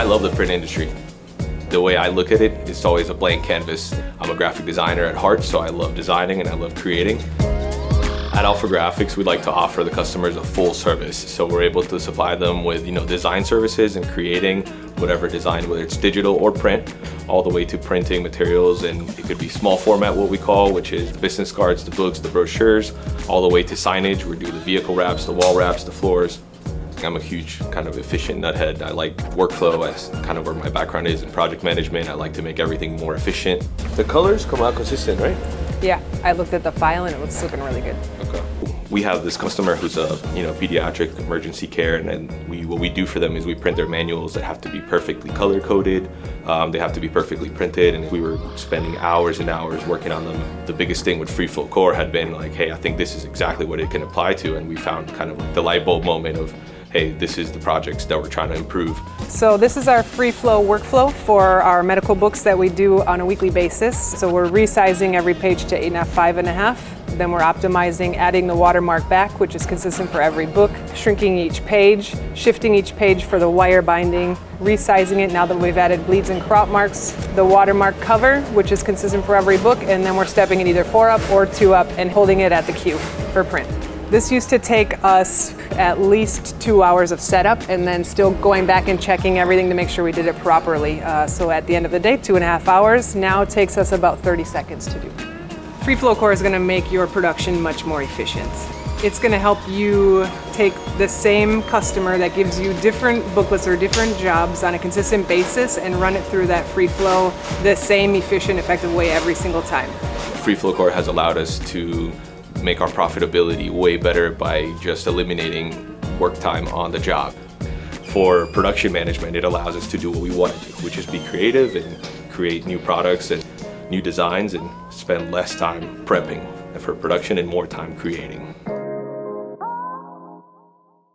love the print industry. The way I look at it, it's always a blank canvas. I'm a graphic designer at heart, so I love designing and I love creating. At Alphagraphics, we like to offer the customers a full service. So we're able to supply them with, design services and creating whatever design, whether it's digital or print, all the way to printing materials. And it could be small format, what we call, which is the business cards, the books, the brochures, all the way to signage. We do the vehicle wraps, the wall wraps, the floors. I'm a huge kind of efficient nuthead. I like workflow. That's kind of where my background is in project management. I like to make everything more efficient. The colors come out consistent, right? Yeah, I looked at the file and it looks looking really good. Okay. We have this customer who's a pediatric emergency care, and what we do for them is we print their manuals that have to be perfectly color coded. They have to be perfectly printed, and we were spending hours and hours working on them. The biggest thing with FreeFlow Core had been like, hey, I think this is exactly what it can apply to, and we found kind of like the light bulb moment of, hey, this is the projects that we're trying to improve. So this is our FreeFlow workflow for our medical books that we do on a weekly basis. So we're resizing every page to 8.5 by 5.5. Then we're optimizing, adding the watermark back, which is consistent for every book, shrinking each page, shifting each page for the wire binding, resizing it now that we've added bleeds and crop marks, the watermark cover, which is consistent for every book, and then we're stepping it either 4 up or 2 up and holding it at the queue for print. This used to take us at least 2 hours of setup and then still going back and checking everything to make sure we did it properly. So at the end of the day, 2.5 hours. Now it takes us about 30 seconds to do. FreeFlow Core is going to make your production much more efficient. It's going to help you take the same customer that gives you different booklets or different jobs on a consistent basis and run it through that FreeFlow the same efficient, effective way every single time. FreeFlow Core has allowed us to make our profitability way better by just eliminating work time on the job. For production management, it allows us to do what we want to do, which is be creative and create new products and new designs and spend less time prepping for production and more time creating.